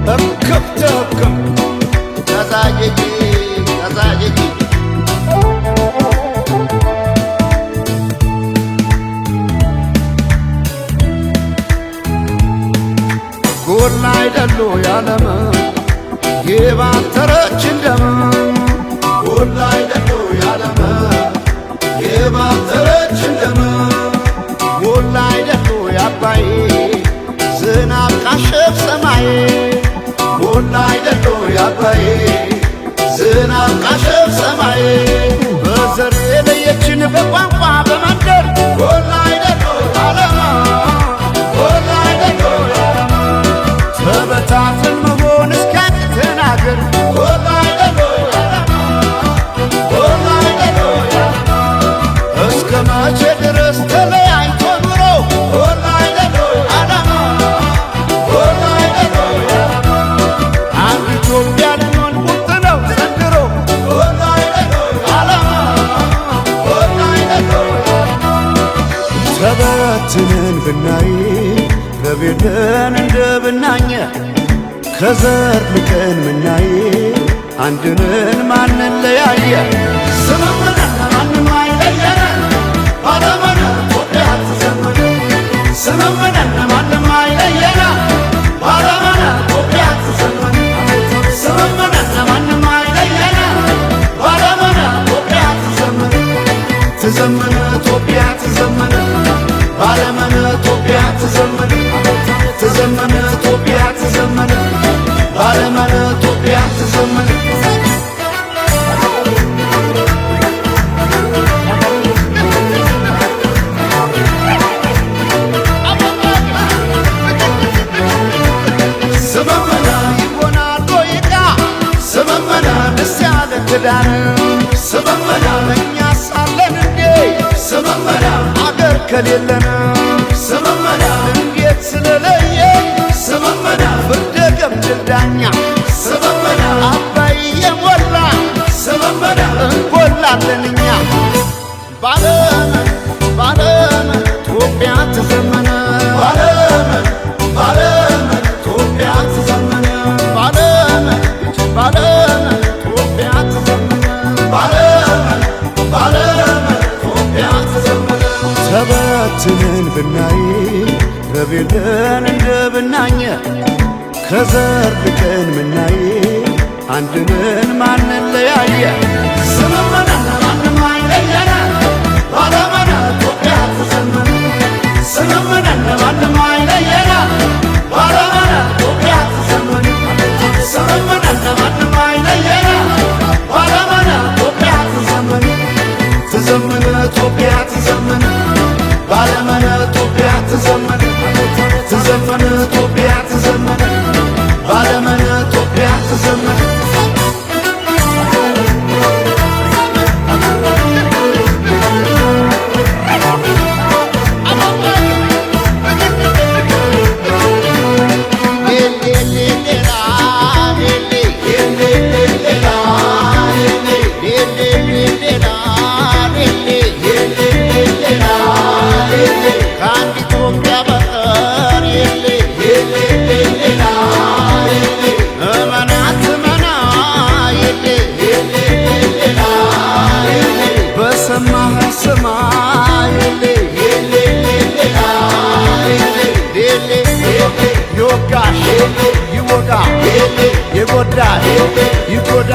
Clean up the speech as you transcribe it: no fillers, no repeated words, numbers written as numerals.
እክብትክም ተዛየጂ ተዛየጂ ጎላ አይደሉ ያለም የባተረች እንደም ጎላ አይደሉ ያለም የባተረች እንደም ጎላ አይደሉ ያባይ ዝናብ ካሸፍ ሰማይ ጎላ አይደሉ ያባይ ዝናብ ካሸፍ ሰማይ በዘር የለየችን በቋንቋ በመንደር ጎላ አይደሉ ያለም ጎላ አይደሉ ያለም ተበታትን መሆን እስኪያቅተን አገር ጎላ አይደሉ ያለም ጎላ አይደሉ ያለም እስከ መቼ ድረስ ተለያይቶ ኑሮ ጎላ አይደሉ ያለም ጎላ አይደሉ ያለም አንድ ኢትዮጵያ ልንሆን ቁርጥ ነው ዘንድሮ ጎላ አይደሉ ያለም ጎላ አይደሉ ያለም ተበትነን ብናይ ረቤለን እንደ ብናኘ ከዘር ልቀን ምናይ አንድንን ማንን ለያየ ስምምነን ማንም አይለየን ባለመነ ኢትዮጵያ ትዘምር ስምምነን ማንም አይለየን ባለመነ ኢትዮጵያ ትዘምር ስምምነን ማንም አይለየን ባለመነ ኢትዮጵያ ትዘምር ትዘምር ኢትዮጵያ ትዘምር ባለመነ ኢትዮጵያ ትዘምር ትዘምር ኢትዮጵያ ትዘምር ባለመነ ኢትዮጵያ ትዘምር ስመመና ይሆናል ዶይቃ ስመመና ደስ ያለ ክዳን ስመመና እኛ ሳለን እንዴ ስመመና አገር ከሌለን ስመመና እንዴት ስለለየን ስመመና ፍርደ ገምድል ዳኛ ስመመና አባይ የሞላ ስመመና እንጎላለን እኛ ባለመን ባለመን ኢትዮጵያ ትዘመነ ባለመን ባለመን ኢትዮጵያ ትዘመነ ባለመን ባለመን ኢትዮጵያ ትዘመነ ባለመን ባለመን ኢትዮጵያ ትዘመነ ተበትነን ብናይ ረቤለን እንደ ብናኘ ከዘር ልቀን ምናይ አንድንን ማንን ለያየ ስምምነን ማንም አይለየን ባለመነ ኢትዮጵያ ትዘምር ስምምነን ማንም አይለየን ባለመነ ኢትዮጵያ ትዘምር ስምምነን ማንም አይለየን ባለመነ ኢትዮጵያ ትዘምር ትዘምር ኢትዮጵያ ትዘምር ባለመነ ኢትዮጵያ ትዘምር ትዘምር ኢትዮጵያ ትዘምር ባለመነ ኢትዮጵያ ትዘምር ይጎዳ ይጎዳ